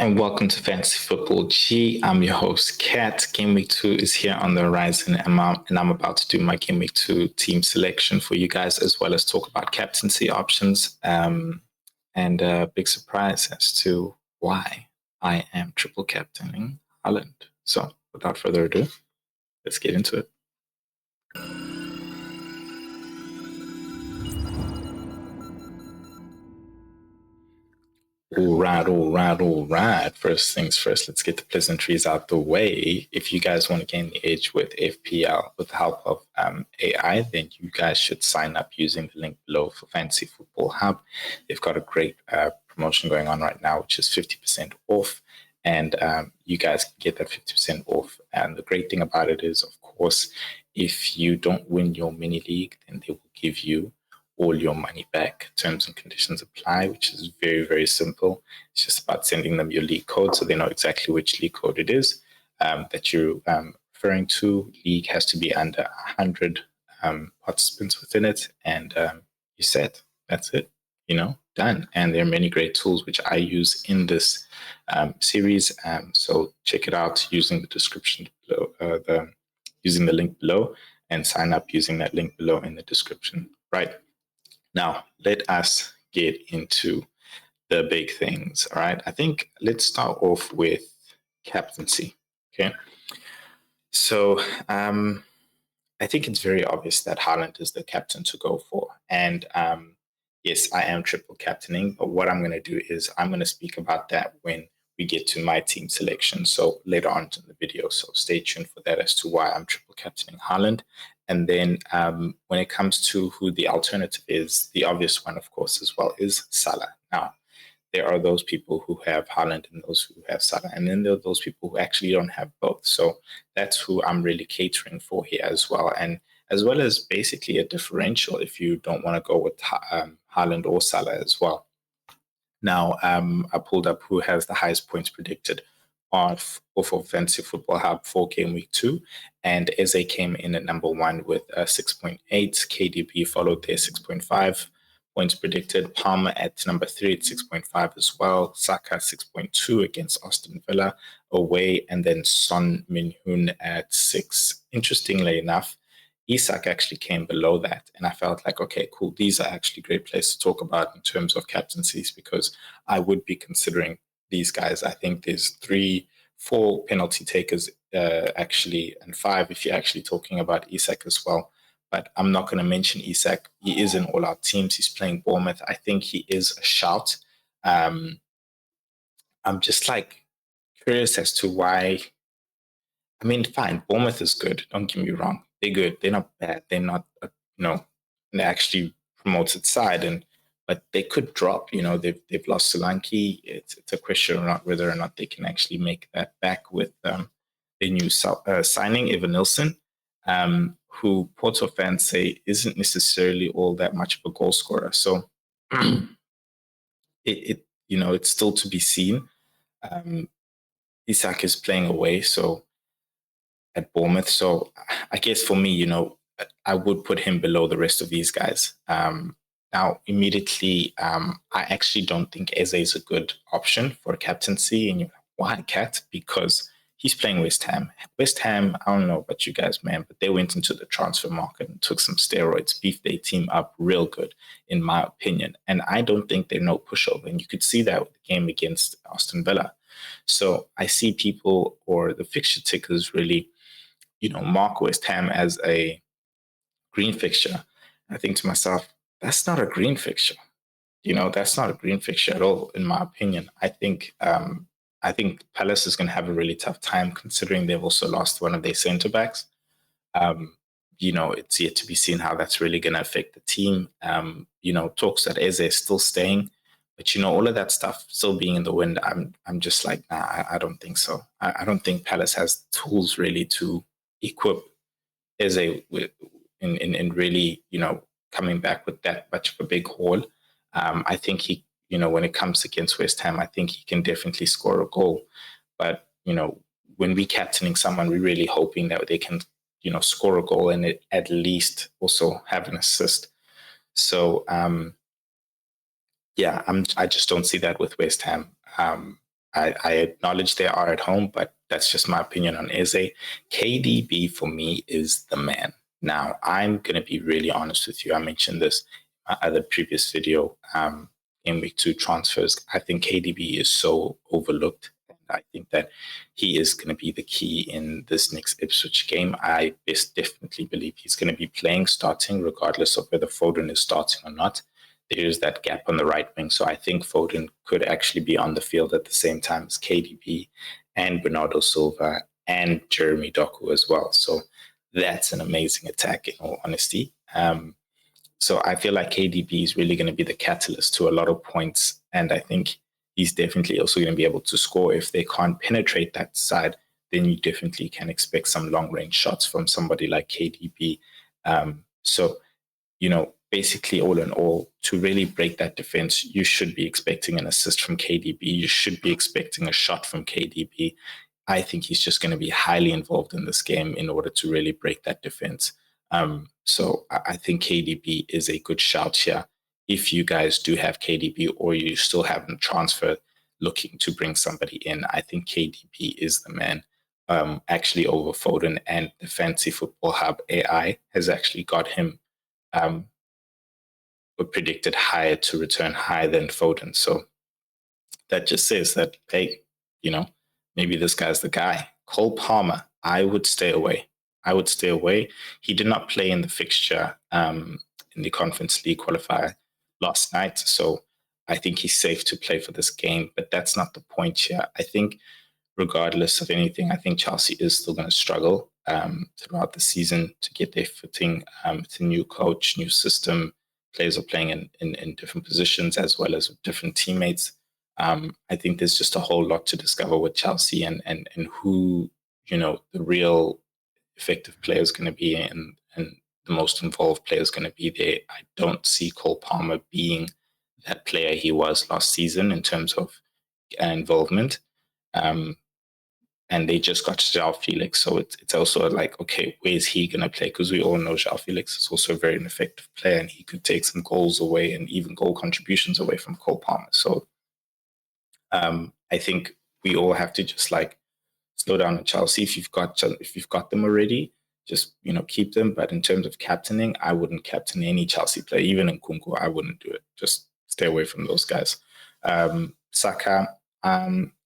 And welcome to Fantasy Football G. I'm your host, Kat. Game Week 2 is here on the horizon, and I'm about to do my Game Week 2 team selection for you guys, as well as talk about captaincy options, and a big surprise as to why I am triple captaining Haaland. So without further ado, let's get into it. All right. First things first, let's get the pleasantries out the way. If you guys want to gain the edge with FPL with the help of AI, then you guys should sign up using the link below for Fantasy Football Hub. They've got a great promotion going on right now, which is 50% off. And you guys can get that 50% off. And the great thing about it is, of course, if you don't win your mini league, then they will give you all your money back. Terms and conditions apply, which is very, very simple. It's just about sending them your league code so they know exactly which league code it is that you're referring to. League has to be under 100 participants within it, and you're set. That's it. Done. And there are many great tools which I use in this series. So check it out using the description below, using the link below, and sign up using that link below in the description. Right. Now, let us get into the big things, all right? I think let's start off with captaincy, okay? So I think it's very obvious that Haaland is the captain to go for. And yes, I am triple captaining, but what I'm going to do is I'm going to speak about that when we get to my team selection. So later on in the video. So stay tuned for that as to why I'm triple captaining Haaland. And then when it comes to who the alternative is, the obvious one, of course, as well, is Salah. Now, there are those people who have Haaland and those who have Salah. And then there are those people who actually don't have both. So that's who I'm really catering for here as well. And as well as basically a differential if you don't want to go with Haaland or Salah as well. Now, I pulled up who has the highest points predicted off of Fantasy Football Hub for Game Week 2. And Eze came in at number 1 with 6.8. KDB followed there, 6.5 points predicted. Palmer at number 3 at 6.5 as well. Saka 6.2 against Aston Villa away. And then Son Min-hoon at 6. Interestingly enough, Isak actually came below that. And I felt like, okay, cool. These are actually great places to talk about in terms of captaincies because I would be considering these guys. I think there's 4 penalty takers actually, and 5 if you're actually talking about Isak as well. But I'm not going to mention Isak. He is in all our teams. He's playing Bournemouth. I think he is a shout. I'm just like curious as to why. I mean, fine, Bournemouth is good. Don't get me wrong. They're good. They're not bad. They're not, they actually promoted side, but they could drop. They've lost Solanke. It's a question of whether or not they can actually make that back with the new signing, Evan Nilsson, who Porto fans say isn't necessarily all that much of a goal scorer. So it's still to be seen. Isak is playing away, so at Bournemouth. So I guess for me, I would put him below the rest of these guys. Now, immediately, I actually don't think Eze is a good option for a captaincy. And why, Kat? Because he's playing West Ham. West Ham, I don't know about you guys, man, but they went into the transfer market and took some steroids, beefed their team up real good, in my opinion. And I don't think they're no pushover. And you could see that with the game against Aston Villa. So I see people or the fixture tickers really mark West Ham as a green fixture. I think to myself, that's not a green fixture. That's not a green fixture at all, in my opinion. I think Palace is going to have a really tough time considering they've also lost one of their centre backs. It's yet to be seen how that's really going to affect the team. Talks that Eze is still staying, but all of that stuff still being in the wind. I'm just like, nah, I don't think so. I don't think Palace has tools really to equip Eze in really, coming back with that much of a big haul. I think he, when it comes against West Ham, I think he can definitely score a goal. But, when we captaining someone, we're really hoping that they can, score a goal and at least also have an assist. So, I just don't see that with West Ham. I acknowledge they are at home, but that's just my opinion on Eze. KDB for me is the man. Now, I'm going to be really honest with you. I mentioned this in my other previous video, in week 2 transfers. I think KDB is so overlooked. And I think that he is going to be the key in this next Ipswich game. I definitely believe he's going to be playing starting, regardless of whether Foden is starting or not. There is that gap on the right wing. So I think Foden could actually be on the field at the same time as KDB and Bernardo Silva and Jeremy Doku as well. So that's an amazing attack, in all honesty. So I feel like KDB is really going to be the catalyst to a lot of points. And I think he's definitely also going to be able to score. If they can't penetrate that side, then you definitely can expect some long range shots from somebody like KDB. So, basically all in all, to really break that defense, you should be expecting an assist from KDB. You should be expecting a shot from KDB. I think he's just going to be highly involved in this game in order to really break that defense. So I think KDB is a good shout here. If you guys do have KDB or you still haven't transferred looking to bring somebody in, I think KDB is the man. Actually over Foden, and the Fantasy Football Hub AI has actually got him predicted higher to return higher than Foden. So that just says that, hey, maybe this guy's the guy. Cole Palmer, I would stay away. He did not play in the fixture in the Conference League qualifier last night. So I think he's safe to play for this game, but that's not the point here. I think regardless of anything, I think Chelsea is still going to struggle throughout the season to get their footing. It's a new coach, new system. Players are playing in different positions as well as with different teammates. I think there's just a whole lot to discover with Chelsea and who, the real effective player is going to be and the most involved player is going to be there. I don't see Cole Palmer being that player he was last season in terms of involvement. And they just got João Felix. So it's also like, okay, where is he going to play? Because we all know João Felix is also a very ineffective player and he could take some goals away and even goal contributions away from Cole Palmer. So I think we all have to just slow down on Chelsea. If you've got them already, just keep them. But in terms of captaining, I wouldn't captain any Chelsea player, even in Nkunku. I wouldn't do it. Just stay away from those guys. Saka,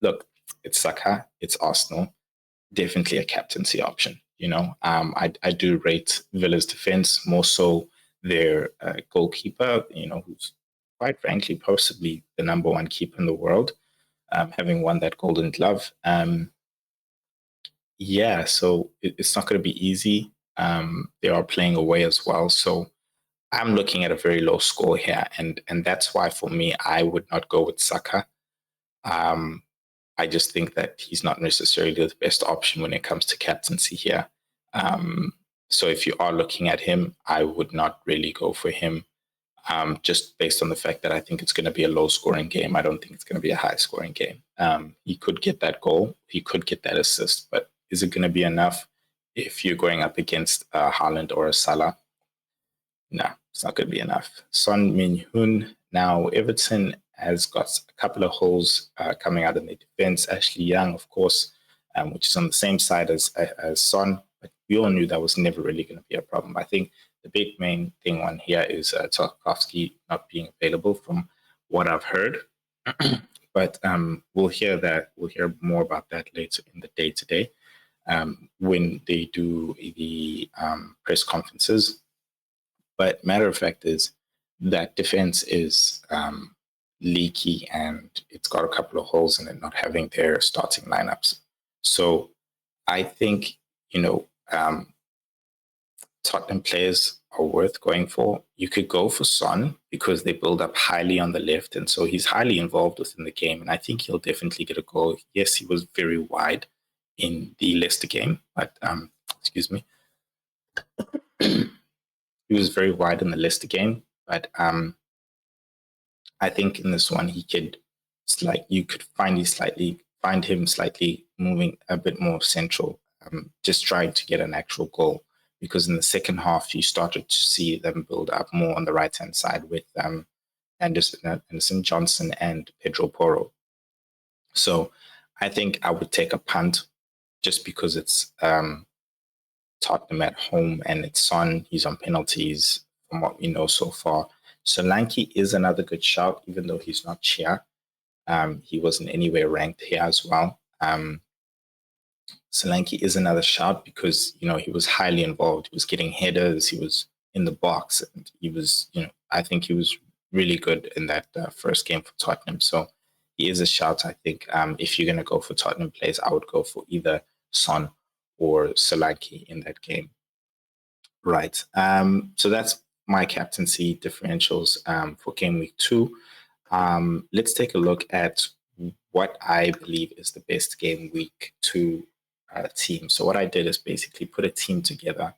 look, it's Saka, it's Arsenal, definitely a captaincy option. I do rate Villa's defense, more so their goalkeeper, who's quite frankly possibly the number one keeper in the world, having won that Golden Glove. So it's not going to be easy. They are playing away as well, so I'm looking at a very low score here, and that's why for me I would not go with Saka. I just think that he's not necessarily the best option when it comes to captaincy here. So if you are looking at him, I would not really go for him, just based on the fact that I think it's going to be a low-scoring game. I don't think it's going to be a high-scoring game. He could get that goal. He could get that assist. But is it going to be enough if you're going up against Haaland or a Salah? No, it's not going to be enough. Son Min-hoon. Now, Everton has got a couple of holes coming out in the defense. Ashley Young, of course, which is on the same side as Son. But we all knew that was never really going to be a problem. I think the big main thing on here is Tarkowski not being available from what I've heard. But we'll hear more about that later in the day today when they do the press conferences. But matter of fact is that defense is leaky and it's got a couple of holes in it, not having their starting lineups. So I think, Tottenham players are worth going for. You could go for Son because they build up highly on the left. And so he's highly involved within the game. And I think he'll definitely get a goal. Yes, he was very wide in the Leicester game, but, excuse me. He was very wide in the Leicester game, but I think in this one you could find him slightly moving a bit more central, just trying to get an actual goal. Because in the second half, you started to see them build up more on the right-hand side with Anderson Johnson and Pedro Porro. So I think I would take a punt just because it's Tottenham at home and it's Son. He's on penalties from what we know so far. Solanke is another good shout, even though he's not here. He wasn't anywhere ranked here as well. Solanke is another shout because, he was highly involved. He was getting headers. He was in the box. And he was, I think he was really good in that first game for Tottenham. So he is a shout, I think. If you're going to go for Tottenham players, I would go for either Son or Solanke in that game. Right. So that's my captaincy differentials for game week 2. Let's take a look at what I believe is the best game week 2 team. So what I did is basically put a team together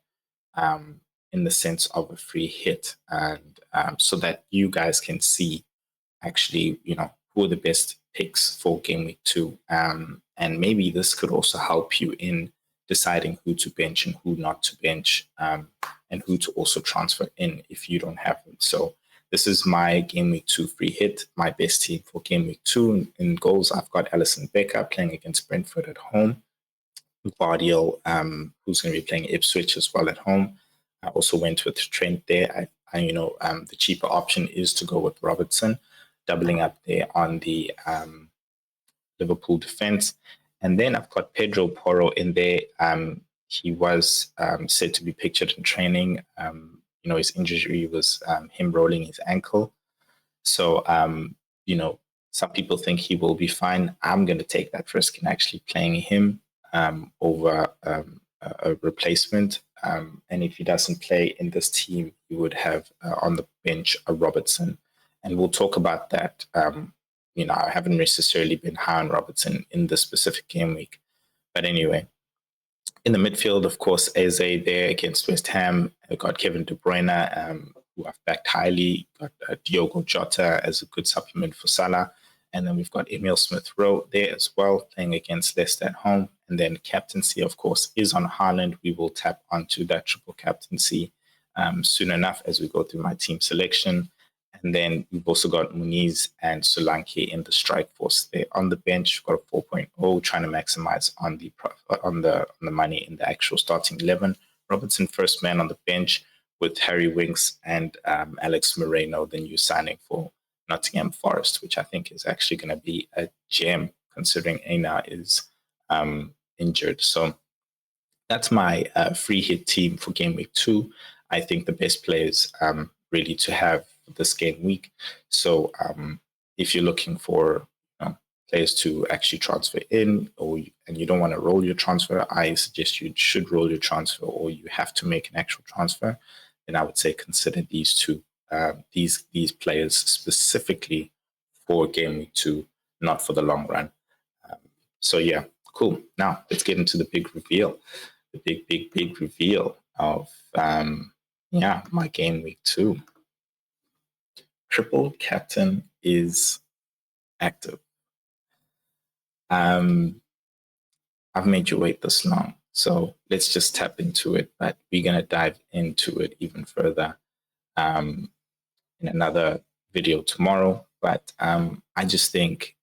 in the sense of a free hit, and so that you guys can see actually, who are the best picks for game week 2. And maybe this could also help you in deciding who to bench and who not to bench, and who to also transfer in if you don't have them. So this is my game week 2 free hit, my best team for game week 2. In goals, I've got Alisson Becker playing against Brentford at home. Vardiel, who's going to be playing Ipswich as well at home. I also went with Trent there. The cheaper option is to go with Robertson, doubling up there on the Liverpool defense. And then I've got Pedro Porro in there. He was said to be pictured in training. His injury was him rolling his ankle. So, some people think he will be fine. I'm going to take that risk in actually playing him over a replacement. And if he doesn't play in this team, you would have on the bench a Robertson. And we'll talk about that. I haven't necessarily been high on Robertson in this specific game week. But anyway, in the midfield, of course, Eze there against West Ham. I've got Kevin De Bruyne, who I've backed highly. Got Diogo Jota as a good supplement for Salah. And then we've got Emil Smith-Rowe there as well, playing against Leicester at home. And then captaincy, of course, is on Haaland. We will tap onto that triple captaincy soon enough as we go through my team selection. And then we've also got Muniz and Solanke in the strike force there. On the bench, we've got a 4.0, trying to maximize on the money in the actual starting 11. Robertson first man on the bench with Harry Winks and Alex Moreno, the new signing for Nottingham Forest, which I think is actually going to be a gem considering Aina is injured. So that's my free hit team for game week 2. I think the best players really to have this game week. So if you're looking for players to actually transfer in, and you don't want to roll your transfer, I suggest you should roll your transfer, or you have to make an actual transfer. Then I would say consider these two, these players specifically for game week 2, not for the long run. So yeah, cool. Now let's get into the big reveal, the big reveal of my game week 2. Triple Captain is active. I've made you wait this long, so let's just tap into it. But we're gonna dive into it even further in another video tomorrow. But I just think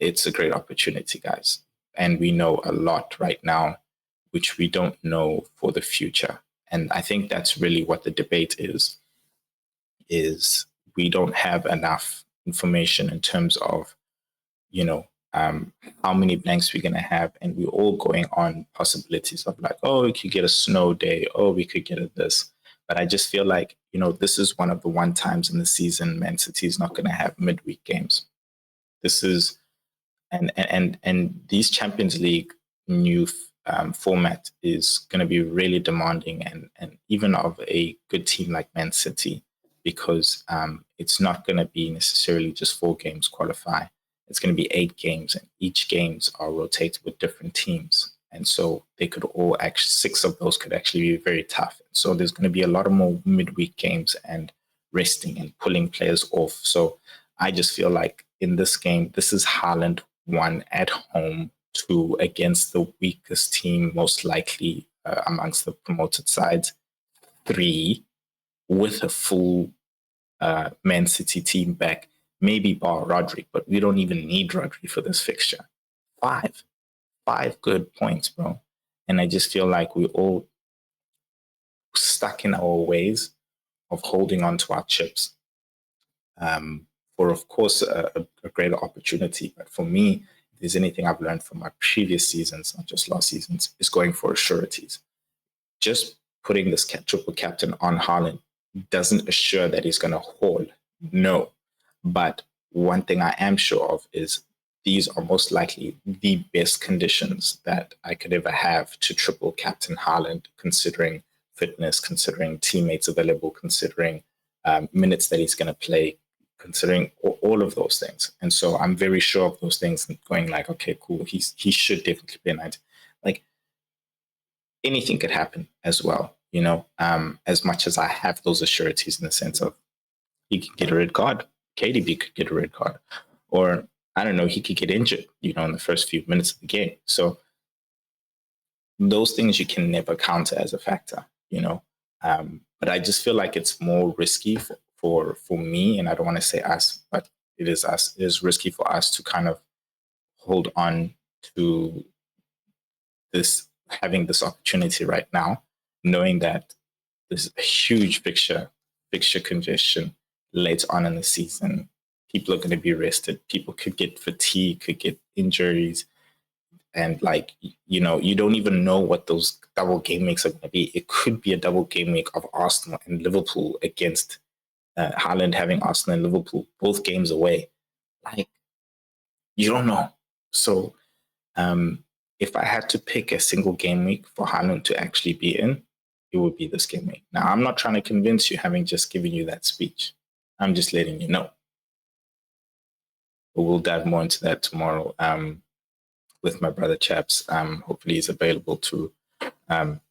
it's a great opportunity, guys, and we know a lot right now, which we don't know for the future. And I think that's really what the debate is we don't have enough information in terms of, how many blanks we're going to have. And we're all going on possibilities of like, oh, we could get a snow day. Oh, we could get a this. But I just feel like, this is one of the one times in the season Man City is not going to have midweek games. This is, and these Champions League new format is going to be really demanding and even of a good team like Man City, because it's not going to be necessarily just 4 games qualify. It's going to be 8 games, and each games are rotated with different teams. And so they could all actually, 6 of those could actually be very tough. So there's going to be a lot of more midweek games and resting and pulling players off. So I just feel like in this game, this is Haaland 1 at home, 2 against the weakest team, most likely amongst the promoted sides, 3 with a full Man City team back maybe bar Rodri, but we don't even need Rodri for this fixture. Five good points, bro. And I just feel like we're all stuck in our ways of holding on to our chips for, of course, a greater opportunity. But for me, if there's anything I've learned from my previous seasons, not just last season's, is going for sureties. Just putting this triple captain on Haaland doesn't assure that he's going to haul. No. But one thing I am sure of is these are most likely the best conditions that I could ever have to triple captain Haaland, considering fitness, considering teammates available, considering minutes that he's going to play, considering all of those things. And so I'm very sure of those things and going like, okay, cool. He should definitely be a 90. Like, anything could happen as well, you know, as much as I have those assurities in the sense of he could get a red card, KDB could get a red card, or I don't know, he could get injured, you know, in the first few minutes of the game. So those things you can never counter as a factor, you know. But I just feel like it's more risky for me, and I don't want to say us, but it is us. It is risky for us to kind of hold on to this, having this opportunity right now, knowing that there's a huge fixture congestion later on in the season. People are going to be rested. People could get fatigue, could get injuries. And like, you know, you don't even know what those double game weeks are going to be. It could be a double game week of Arsenal and Liverpool against Haaland having Arsenal and Liverpool, both games away. Like, you don't know. So if I had to pick a single game week for Haaland to actually be in, it would be this game week. Now, I'm not trying to convince you, having just given you that speech. I'm just letting you know. But we'll dive more into that tomorrow with my brother Chaps. Hopefully he's available to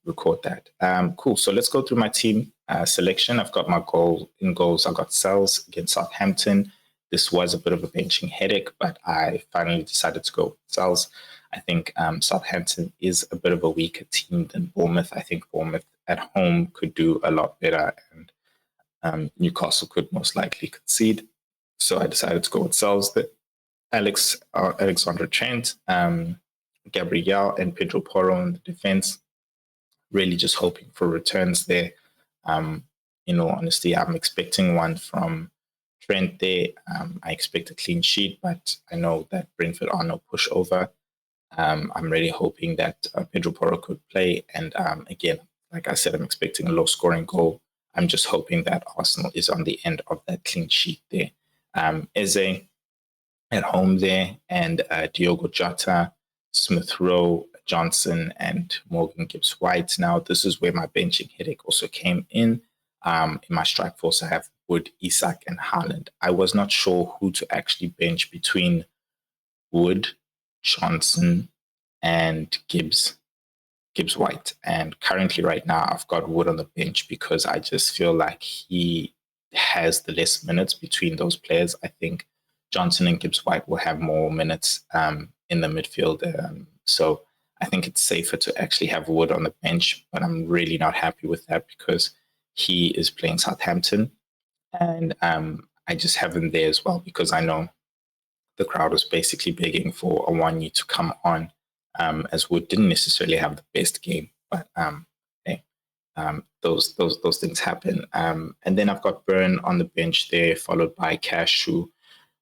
record that. Cool. So let's go through my team selection. I've got my goals. I've got Sels against Southampton. This was a bit of a benching headache, but I finally decided to go with Sels. I think Southampton is a bit of a weaker team than Bournemouth. I think Bournemouth at home could do a lot better, and Newcastle could most likely concede. So I decided to go with Sels. Alexander Trent, Gabriel, and Pedro Porro in the defense. Really just hoping for returns there. In all honesty, I'm expecting one from Trent there. I expect a clean sheet, but I know that Brentford are no pushover. I'm really hoping that Pedro Porro could play. And again, like I said, I'm expecting a low-scoring goal. I'm just hoping that Arsenal is on the end of that clean sheet there. Eze at home there, and Diogo Jota, Smith Rowe, Johnson, and Morgan Gibbs-White. Now, this is where my benching headache also came in. In my strike force, I have Wood, Isak, and Haaland. I was not sure who to actually bench between Wood, Johnson, and Gibbs-White. And currently right now, I've got Wood on the bench because I just feel like he has the less minutes between those players. I think Johnson and Gibbs-White will have more minutes in the midfield. So I think it's safer to actually have Wood on the bench, but I'm really not happy with that because he is playing Southampton. And I just have him there as well because I know the crowd was basically begging for a Awani to come on, as Wood didn't necessarily have the best game, but hey, those things happen. And then I've got Byrne on the bench there, followed by Cash, who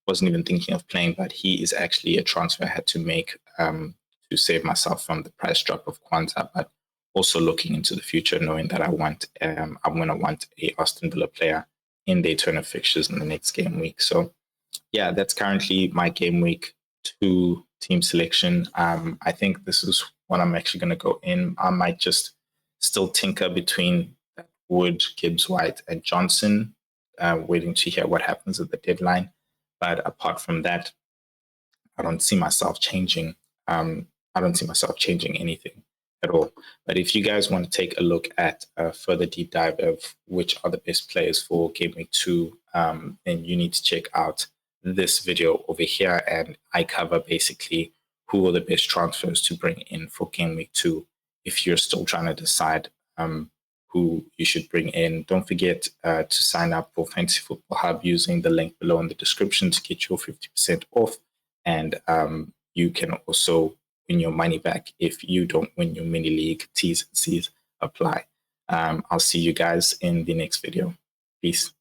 wasn't even thinking of playing, but he is actually a transfer I had to make to save myself from the price drop of Kwanzaa, but also looking into the future, knowing that I'm going to want a Aston Villa player in their turn of fixtures in the next game week. So yeah, that's currently my game week 2 team selection. I think this is what I'm actually going to go in. I might just still tinker between Wood, Gibbs-White, and Johnson, waiting to hear what happens at the deadline. But apart from that, I don't see myself changing. I don't see myself changing anything at all. But if you guys want to take a look at a further deep dive of which are the best players for Game Week 2, then you need to check out this video over here. And I cover basically who are the best transfers to bring in for Game Week 2 if you're still trying to decide who you should bring in. Don't forget to sign up for Fantasy Football Hub using the link below in the description to get your 50% off. And you can also win your money back if you don't win your mini league. T's and C's apply. I'll see you guys in the next video. Peace.